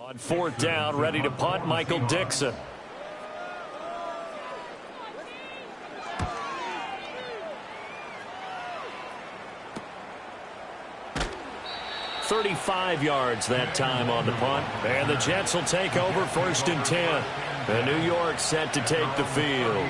On fourth down, ready to punt, Michael Dixon. "35 yards that time on the punt. And the Jets will take over 1st and 10. And New York set to take the field.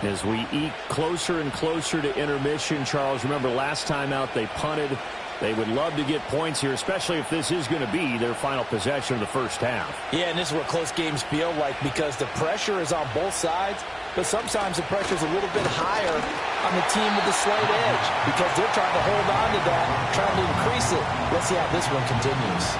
As we eke closer and closer to intermission, Charles, remember last time out they punted. They would love to get points here, especially if this is going to be their final possession of the first half. Yeah, and this is what close games feel like because the pressure is on both sides, but sometimes the pressure is a little bit higher on the team with the slight edge because they're trying to hold on to that, trying to increase it. Let's see how this one continues.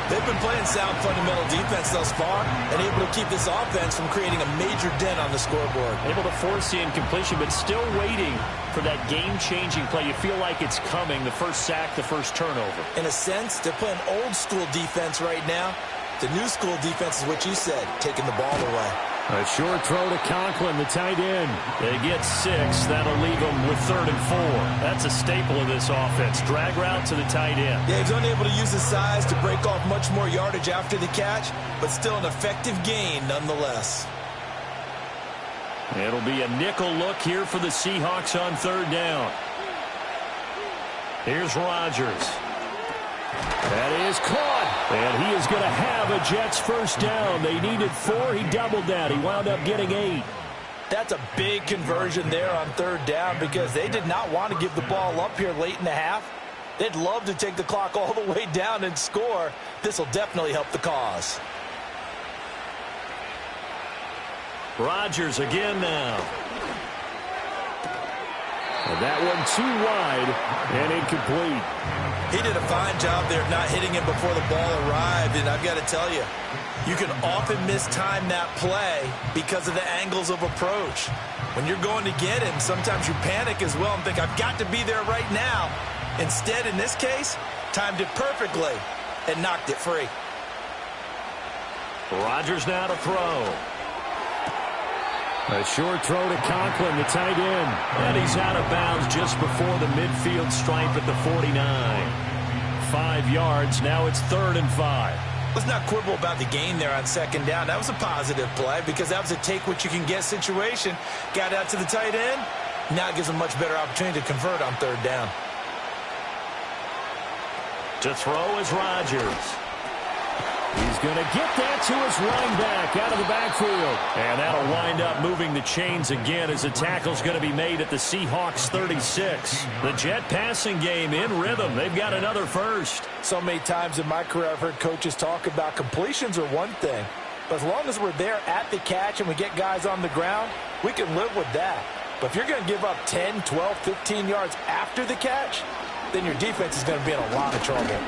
They've been playing sound fundamental defense thus far and able to keep this offense from creating a major dent on the scoreboard. Able to force the incompletion, but still waiting for that game-changing play. You feel like it's coming, the first sack, the first turnover. In a sense, they're playing old-school defense right now. The new-school defense is what you said, taking the ball away. A short throw to Conklin, the tight end. They get 6. That'll leave them with 3rd and 4. That's a staple of this offense. Drag route to the tight end. Yeah, he's unable to use his size to break off much more yardage after the catch, but still an effective gain nonetheless. It'll be a nickel look here for the Seahawks on 3rd down. Here's Rodgers. That is caught. And he is going to have a Jets first down. They needed 4. He doubled that. He wound up getting 8. That's a big conversion there on 3rd down because they did not want to give the ball up here late in the half. They'd love to take the clock all the way down and score. This will definitely help the cause. Rodgers again now. And that one too wide and incomplete. He did a fine job there of not hitting him before the ball arrived, and I've got to tell you, you can often mistime that play because of the angles of approach. When you're going to get him, sometimes you panic as well and think, I've got to be there right now. Instead, in this case, timed it perfectly and knocked it free. Rodgers now to throw. A short throw to Conklin, the tight end. And he's out of bounds just before the midfield stripe at the 49. 5 yards. Now it's 3rd and 5. Let's not quibble about the gain there on 2nd down. That was a positive play because that was a take-what-you-can-get situation. Got out to the tight end. Now it gives him a much better opportunity to convert on 3rd down. To throw is Rodgers. He's going to get that to his running back out of the backfield. And that'll wind up moving the chains again as the tackle's going to be made at the Seahawks 36. The Jet passing game in rhythm. They've got another first. So many times in my career I've heard coaches talk about completions are one thing. But as long as we're there at the catch and we get guys on the ground, we can live with that. But if you're going to give up 10, 12, 15 yards after the catch, then your defense is going to be in a lot of trouble.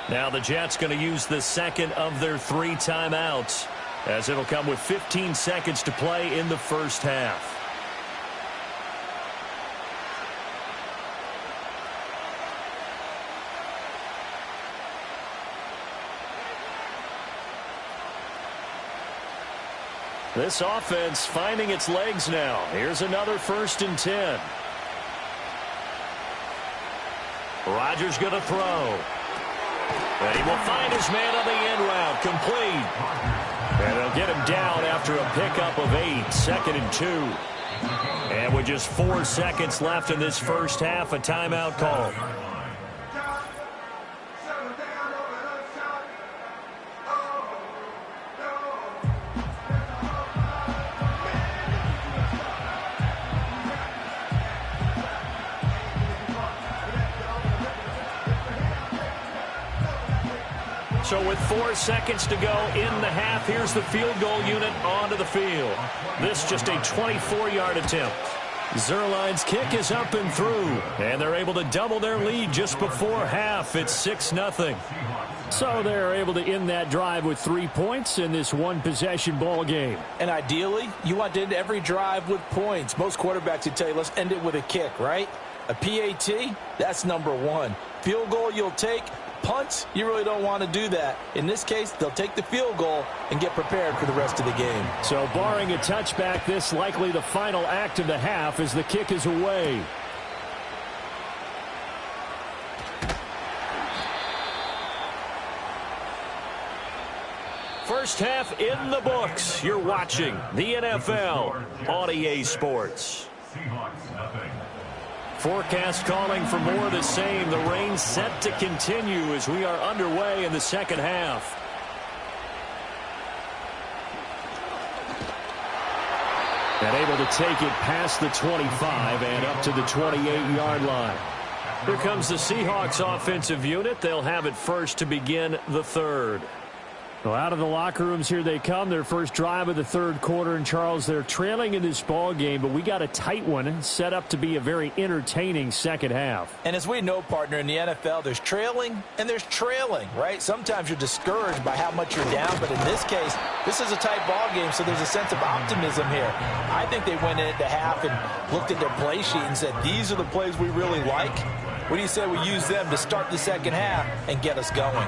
Now the Jets going to use the second of their 3 timeouts as it'll come with 15 seconds to play in the first half. This offense finding its legs now. Here's another 1st and 10. Rodgers going to throw. And he will find his man on the end route. Complete. And they'll get him down after a pickup of 8. 2nd and 2. And with just 4 seconds left in this first half, a timeout call. So with 4 seconds to go in the half, here's the field goal unit onto the field. This just a 24-yard attempt. Zerline's kick is up and through, and they're able to double their lead just before half. It's 6-0. So they're able to end that drive with 3 points in this one-possession ball game. And ideally, you want to end every drive with points. Most quarterbacks would tell you, let's end it with a kick, right? A PAT, that's number 1. Field goal you'll take. Punts, you really don't want to do that. In this case, they'll take the field goal and get prepared for the rest of the game. So barring a touchback, this likely the final act of the half as the kick is away. First half in the books. You're watching the NFL on EA Sports. Forecast calling for more of the same. The rain set to continue as we are underway in the second half. And able to take it past the 25 and up to the 28-yard line. Here comes the Seahawks offensive unit. They'll have it first to begin the third. Well, out of the locker rooms here they come. Their first drive of the third quarter. And, Charles, they're trailing in this ball game, but we got a tight one set up to be a very entertaining second half. And as we know, partner, in the NFL, there's trailing and there's trailing, right? Sometimes you're discouraged by how much you're down, but in this case, this is a tight ball game, so there's a sense of optimism here. I think they went into half and looked at their play sheet and said, these are the plays we really like. What do you say we use them to start the second half and get us going?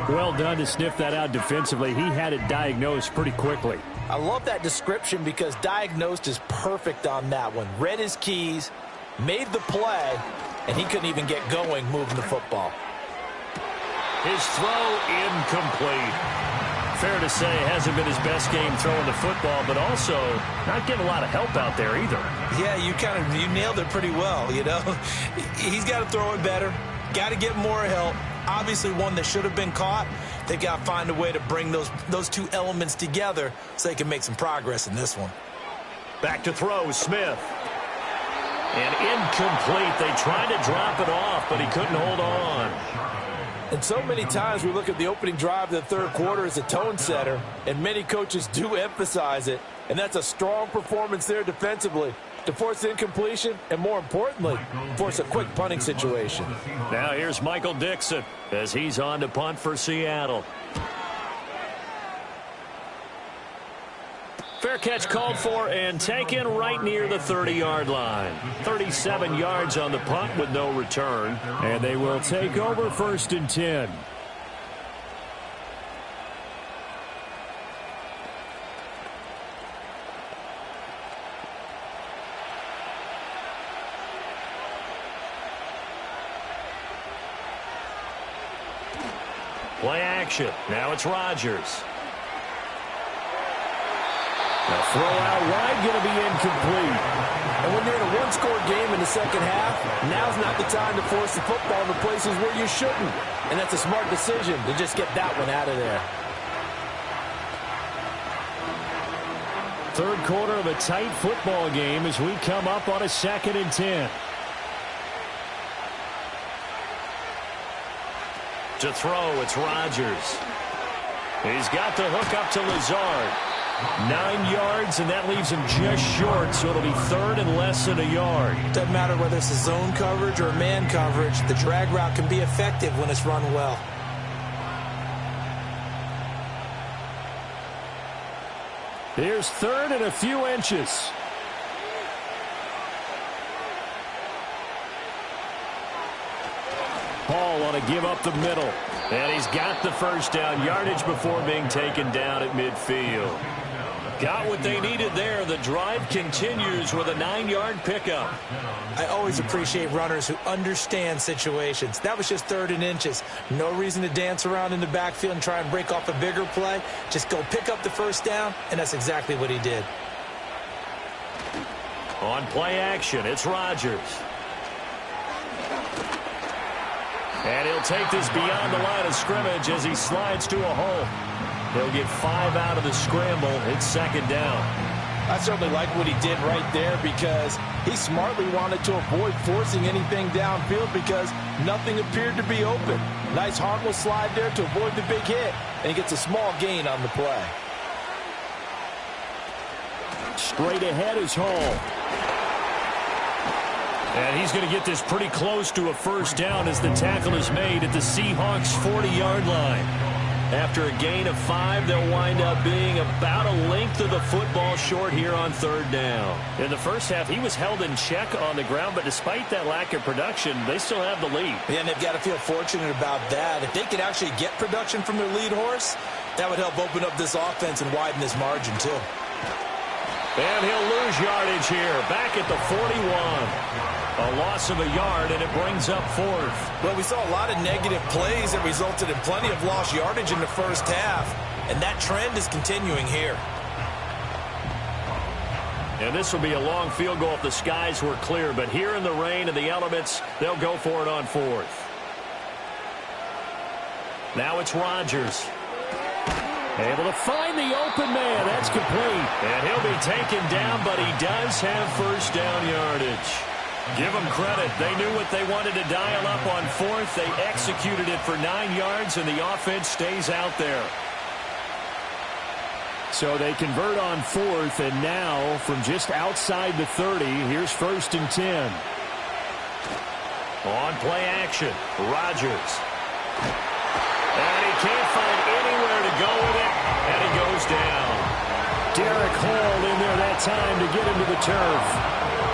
Well done to sniff that out defensively. He had it diagnosed pretty quickly. I love that description because diagnosed is perfect on that one. Read his keys, made the play, and he couldn't even get going moving the football. His throw incomplete. Fair to say, hasn't been his best game throwing the football, but also not getting a lot of help out there either. Yeah, you nailed it pretty well, you know. He's got to throw it better, got to get more help. Obviously one that should have been caught. They've got to find a way to bring those two elements together so they can make some progress in this one. Back to throw, Smith. And incomplete. They tried to drop it off, but he couldn't hold on. And so many times we look at the opening drive of the third quarter as a tone setter, and many coaches do emphasize it. And that's a strong performance there defensively to force incompletion and, more importantly, force a quick punting situation. Now here's Michael Dixon as he's on to punt for Seattle. Fair catch called for and taken right near the 30-yard line. 37 yards on the punt with no return. And they will take over 1st and 10. Play action. Now it's Rodgers. The throw out wide going to be incomplete. And when you're in a one-score game in the second half, now's not the time to force the football in the places where you shouldn't. And that's a smart decision to just get that one out of there. Third quarter of a tight football game as we come up on a 2nd and 10. To throw, it's Rodgers. He's got the hook up to Lazard. 9 yards, and that leaves him just short, so it'll be 3rd and less than a yard. Doesn't matter whether it's a zone coverage or man coverage. The drag route can be effective when it's run well. Here's 3rd and a few inches. Paul on a give up the middle. And he's got the first down, yardage before being taken down at midfield. Got what they needed there. The drive continues with a 9-yard pickup. I always appreciate runners who understand situations. That was just 3rd and inches. No reason to dance around in the backfield and try and break off a bigger play. Just go pick up the first down, and that's exactly what he did. On play action, it's Rodgers. And he'll take this beyond the line of scrimmage as he slides to a hole. He'll get 5 out of the scramble. It's 2nd down. I certainly like what he did right there because he smartly wanted to avoid forcing anything downfield because nothing appeared to be open. Nice harmless slide there to avoid the big hit, and he gets a small gain on the play. Straight ahead is Hall. And he's going to get this pretty close to a first down as the tackle is made at the Seahawks' 40-yard line. After a gain of 5, they'll wind up being about a length of the football short here on 3rd down. In the first half, he was held in check on the ground, but despite that lack of production, they still have the lead. Yeah, and they've got to feel fortunate about that. If they could actually get production from their lead horse, that would help open up this offense and widen this margin, too. And he'll lose yardage here, back at the 41. A loss of a yard, and it brings up fourth. Well, we saw a lot of negative plays that resulted in plenty of lost yardage in the first half, and that trend is continuing here. And this will be a long field goal if the skies were clear, but here in the rain and the elements, they'll go for it on fourth. Now it's Rodgers. Able to find the open man. That's complete. And he'll be taken down, but he does have first down yardage. Give them credit. They knew what they wanted to dial up on fourth. They executed it for 9 yards, and the offense stays out there. So they convert on fourth, and now from just outside the 30, here's first and 10. On play action, Rodgers. And he can't find anywhere to go with it, and he goes down. Derek Hall in there that time to get him to the turf.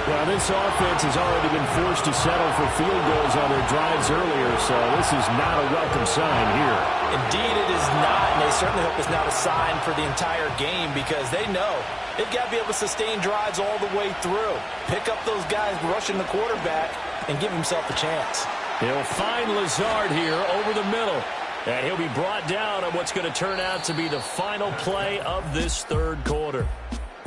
Well, this offense has already been forced to settle for field goals on their drives earlier, so this is not a welcome sign here. Indeed, it is not, and they certainly hope it's not a sign for the entire game because they know they've got to be able to sustain drives all the way through. Pick up those guys rushing the quarterback and give himself a chance. He'll find Lazard here over the middle, and he'll be brought down on what's going to turn out to be the final play of this third quarter.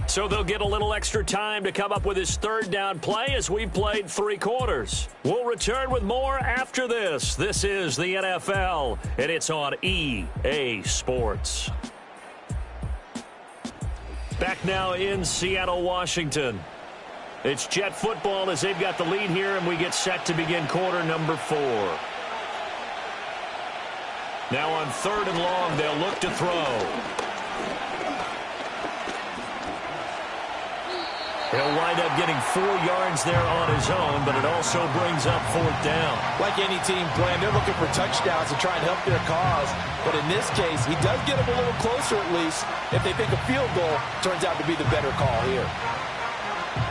So they'll get a little extra time to come up with his third down play as we've played 3 quarters. We'll return with more after this. This is the NFL, and it's on EA Sports. Back now in Seattle, Washington. It's Jet football as they've got the lead here, and we get set to begin quarter number 4. Now on 3rd and long, they'll look to throw. He'll wind up getting 4 yards there on his own, but it also brings up 4th down. Like any team playing, they're looking for touchdowns to try and help their cause. But in this case, he does get them a little closer at least. If they think a field goal turns out to be the better call here.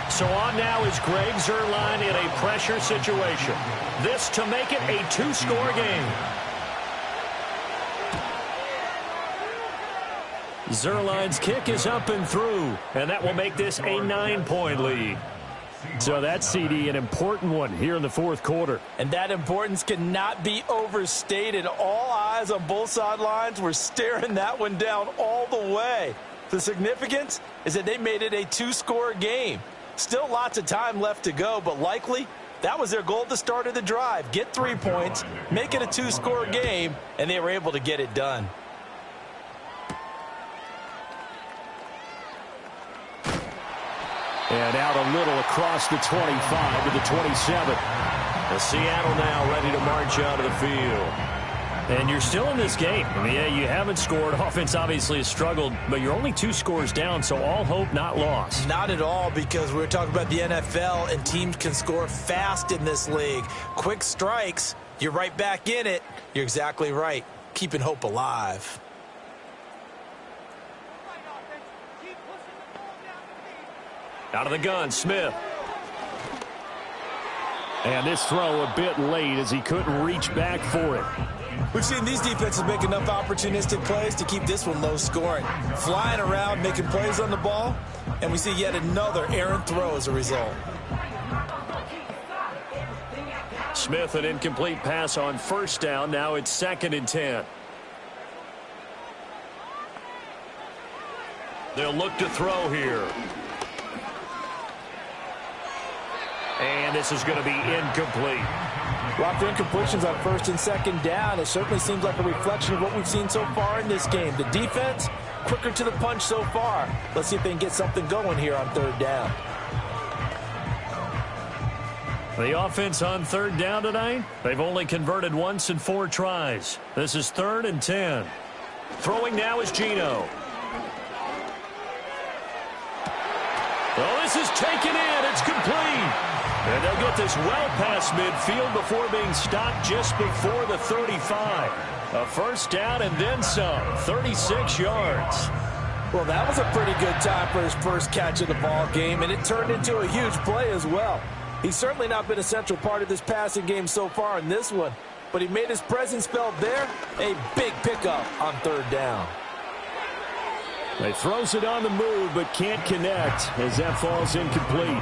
So on now is Greg Zuerlein in a pressure situation. This to make it a 2-score game. Zuerlein's kick is up and through, and that will make this a 9-point lead. So that's, CD, an important one here in the 4th quarter. And that importance cannot be overstated. All eyes on both sidelines were staring that one down all the way. The significance is that they made it a 2-score game. Still lots of time left to go, but likely that was their goal at the start of the drive. Get 3 points, make it a 2-score game, and they were able to get it done. And out a little across the 25 to the 27. And Seattle now ready to march out of the field. And you're still in this game. I mean, yeah, you haven't scored. Offense obviously has struggled, but you're only 2 scores down, so all hope not lost. Not at all, because we're talking about the NFL, and teams can score fast in this league. Quick strikes, you're right back in it. You're exactly right. Keeping hope alive. Out of the gun, Smith. And this throw a bit late as he couldn't reach back for it. We've seen these defenses make enough opportunistic plays to keep this one low scoring. Flying around, making plays on the ball, and we see yet another errant throw as a result. Smith, an incomplete pass on 1st down. Now it's 2nd and 10. They'll look to throw here. And this is going to be incomplete. Lots of incompletions on 1st and 2nd down. It certainly seems like a reflection of what we've seen so far in this game. The defense, quicker to the punch so far. Let's see if they can get something going here on 3rd down. The offense on 3rd down tonight, they've only converted once in 4 tries. This is 3rd and 10. Throwing now is Geno. Oh, this is taken in. It's complete. And they'll get this well past midfield before being stopped just before the 35. A 1st down and then some. 36 yards. Well, that was a pretty good time for his first catch of the ball game, and it turned into a huge play as well. He's certainly not been a central part of this passing game so far in this one, but he made his presence felt there. A big pickup on 3rd down. He throws it on the move but can't connect as that falls incomplete.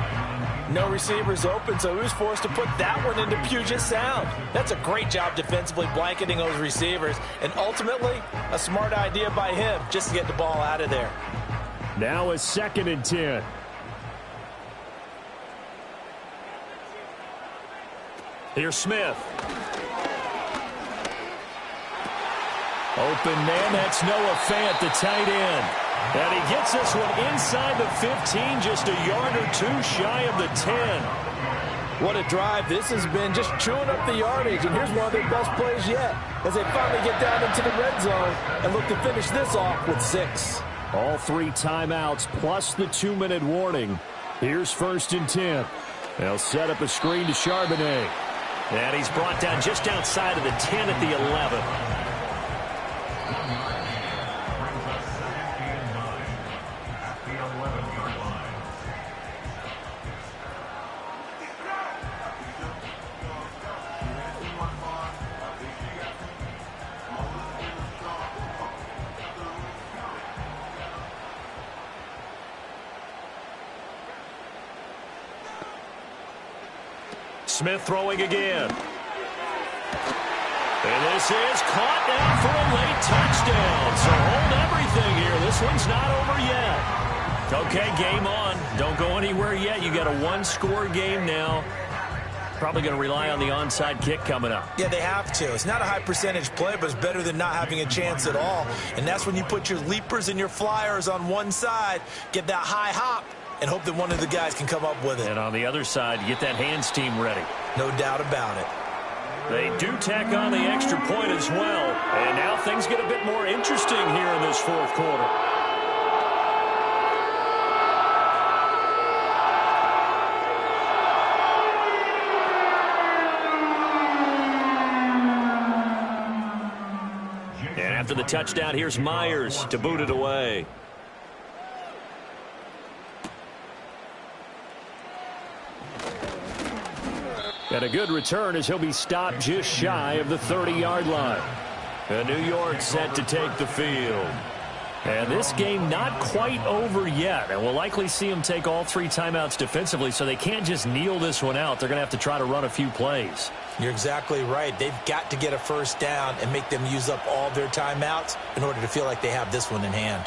No receivers open, so he was forced to put that one into Puget Sound. That's a great job defensively blanketing those receivers, and ultimately, a smart idea by him just to get the ball out of there. Now a 2nd and 10. Here's Smith. Open man, that's Noah Fant, the tight end. And he gets this one inside the 15, just a yard or two shy of the 10. What a drive this has been, just chewing up the yardage. And here's one of their best plays yet as they finally get down into the red zone and look to finish this off with 6. All 3 timeouts plus the 2-minute warning. Here's 1st and 10. They'll set up a screen to Charbonnet. And he's brought down just outside of the 10 at the 11. Smith throwing again. And this is caught down for a late touchdown. So hold everything here. This one's not over yet. Okay, game on. Don't go anywhere yet. You got a 1-score game now. Probably going to rely on the onside kick coming up. Yeah, they have to. It's not a high percentage play, but it's better than not having a chance at all. And that's when you put your leapers and your flyers on one side, get that high hop, and hope that one of the guys can come up with it. And on the other side, you get that hands team ready. No doubt about it. They do tack on the extra point as well. And now things get a bit more interesting here in this 4th quarter. And after the touchdown, here's Myers to boot it away. And a good return as he'll be stopped just shy of the 30-yard line. And New York set to take the field. And this game not quite over yet. And we'll likely see them take all 3 timeouts defensively, so they can't just kneel this one out. They're going to have to try to run a few plays. You're exactly right. They've got to get a first down and make them use up all their timeouts in order to feel like they have this one in hand.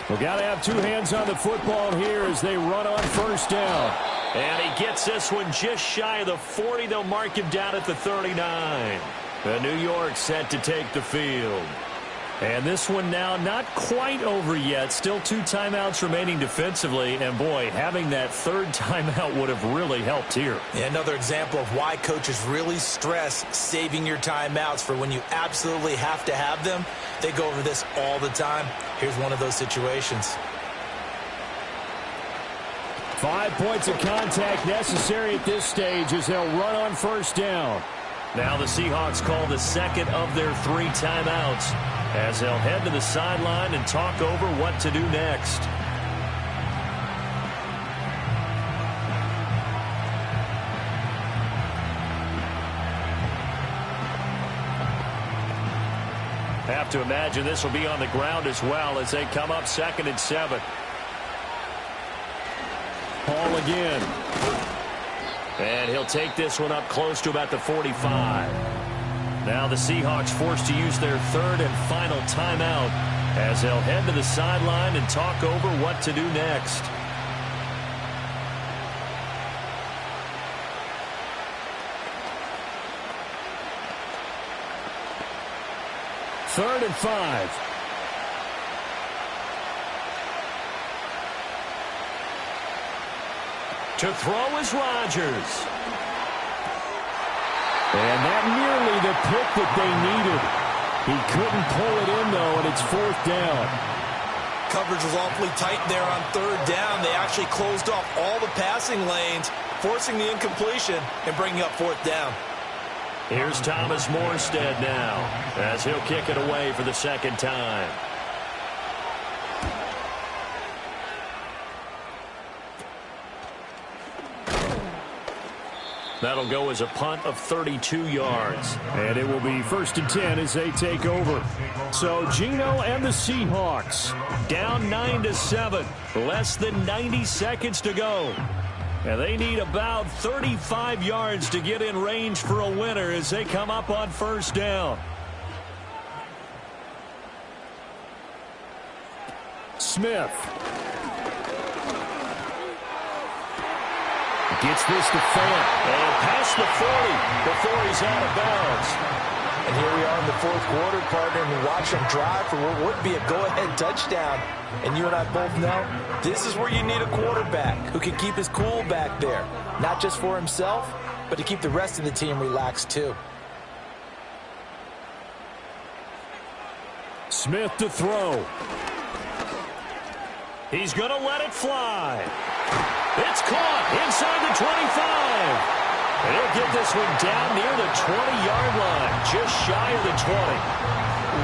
We've got to have 2 hands on the football here as they run on first down. And he gets this one just shy of the 40. They'll mark him down at the 39. The New York set to take the field. And this one now not quite over yet. Still 2 timeouts remaining defensively. And, boy, having that 3rd timeout would have really helped here. Yeah, another example of why coaches really stress saving your timeouts for when you absolutely have to have them. They go over this all the time. Here's one of those situations. 5 points of contact necessary at this stage as they'll run on first down. Now the Seahawks call the 2nd of their 3 timeouts as they'll head to the sideline and talk over what to do next. Have to imagine this will be on the ground as well as they come up 2nd and 7. Paul again. And he'll take this one up close to about the 45. Now the Seahawks forced to use their 3rd and final timeout as they'll head to the sideline and talk over what to do next. Third and 5. To throw is Rodgers. And that nearly the pick that they needed. He couldn't pull it in, though, and it's 4th down. Coverage was awfully tight there on 3rd down. They actually closed off all the passing lanes, forcing the incompletion and bringing up 4th down. Here's Thomas Morstead now as he'll kick it away for the 2nd time. That'll go as a punt of 32 yards. And it will be 1st and 10 as they take over. So Geno and the Seahawks down 9-7. Less than 90 seconds to go. And they need about 35 yards to get in range for a winner as they come up on 1st down. Smith gets this to Fant. And past the 40 before he's out of bounds. And here we are in the 4th quarter, partner, and we watch them drive for what would be a go-ahead touchdown. And you and I both know this is where you need a quarterback who can keep his cool back there. Not just for himself, but to keep the rest of the team relaxed too. Smith to throw. He's going to let it fly. It's caught inside the 25. And he'll get this one down near the 20-yard line, just shy of the 20.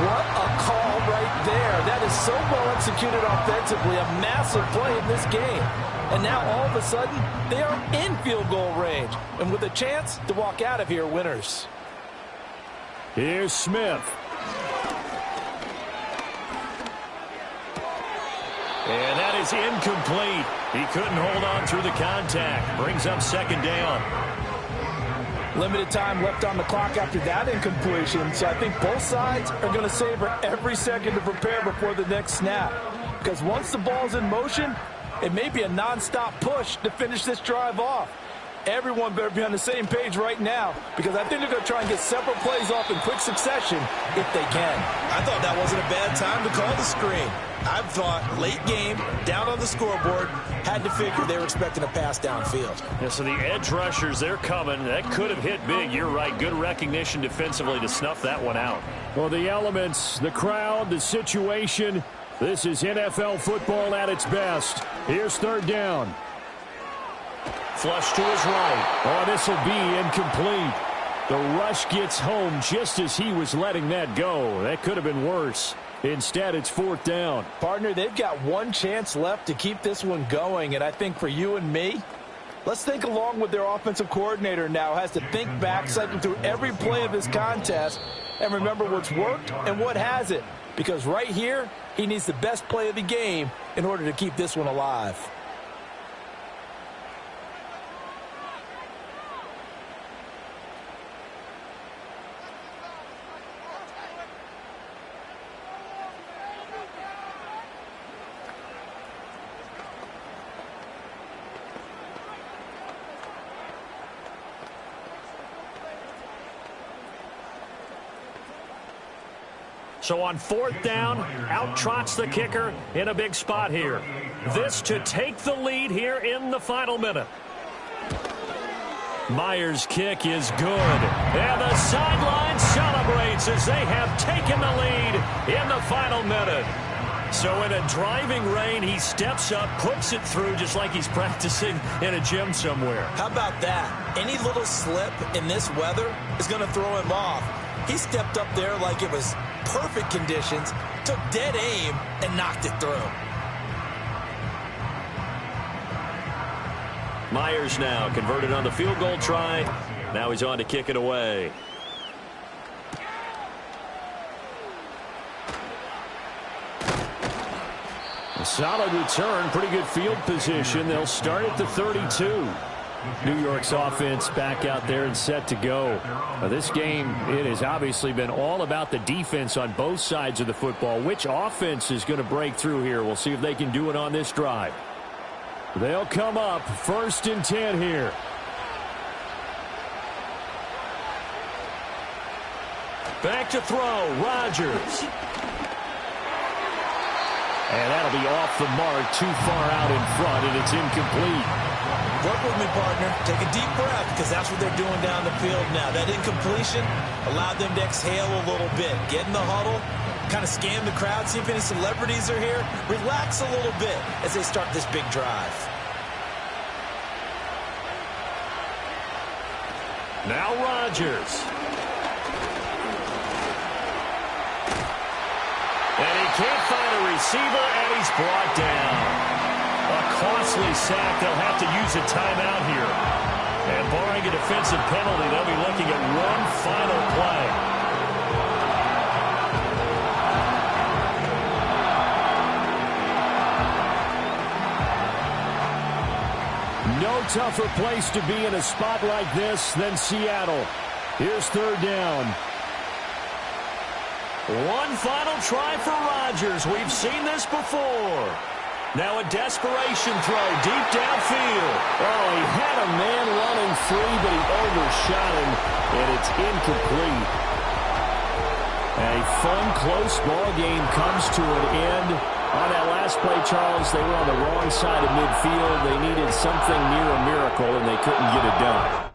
What a call right there. That is so well executed offensively, a massive play in this game. And now all of a sudden, they are in field goal range. And with a chance to walk out of here winners. Here's Smith. And that is incomplete. He couldn't hold on through the contact. Brings up 2nd down. Limited time left on the clock after that incompletion, so I think both sides are going to savor every second to prepare before the next snap. Because once the ball's in motion, it may be a nonstop push to finish this drive off. Everyone better be on the same page right now, because I think they're going to try and get several plays off in quick succession if they can. I thought that wasn't a bad time to call the screen. I thought late game, down on the scoreboard, had to figure they were expecting a pass downfield. Yeah, so the edge rushers, they're coming. That could have hit big. You're right. Good recognition defensively to snuff that one out. Well, the elements, the crowd, the situation. This is NFL football at its best. Here's 3rd down. Flush to his right. Oh, this will be incomplete. The rush gets home just as he was letting that go. That could have been worse. Instead, it's 4th down. Partner, they've got one chance left to keep this one going, and I think for you and me, let's think along with their offensive coordinator now. Has to think back, cycle through every play of this contest, and remember what's worked and what hasn't. Because right here, he needs the best play of the game in order to keep this one alive. So on 4th down, out trots the kicker in a big spot here. This to take the lead here in the final minute. Myers' kick is good. And the sideline celebrates as they have taken the lead in the final minute. So in a driving rain, he steps up, puts it through just like he's practicing in a gym somewhere. How about that? Any little slip in this weather is going to throw him off. He stepped up there like it was perfect conditions, took dead aim, and knocked it through. Myers now converted on the field goal try. Now he's on to kick it away. A solid return, pretty good field position. They'll start at the 32. New York's offense back out there and set to go. Now, this game, it has obviously been all about the defense on both sides of the football. Which offense is going to break through here? We'll see if they can do it on this drive. They'll come up 1st and 10 here. Back to throw, Rodgers. And that'll be off the mark, too far out in front, and it's incomplete. Work with me, partner. Take a deep breath, because that's what they're doing down the field now. That incompletion allowed them to exhale a little bit. Get in the huddle, kind of scan the crowd, see if any celebrities are here. Relax a little bit as they start this big drive. Now Rodgers. And he can't find a receiver, and he's brought down. A costly sack. They'll have to use a timeout here. And barring drawing a defensive penalty. They'll be looking at one final play. No tougher place to be in a spot like this than Seattle. Here's third down. One final try for Rodgers. We've seen this before. Now a desperation throw deep downfield. Oh, he had a man running free, but he overshot him, and it's incomplete. A fun, close ball game comes to an end. On that last play, Charles, they were on the wrong side of midfield. They needed something near a miracle, and they couldn't get it done.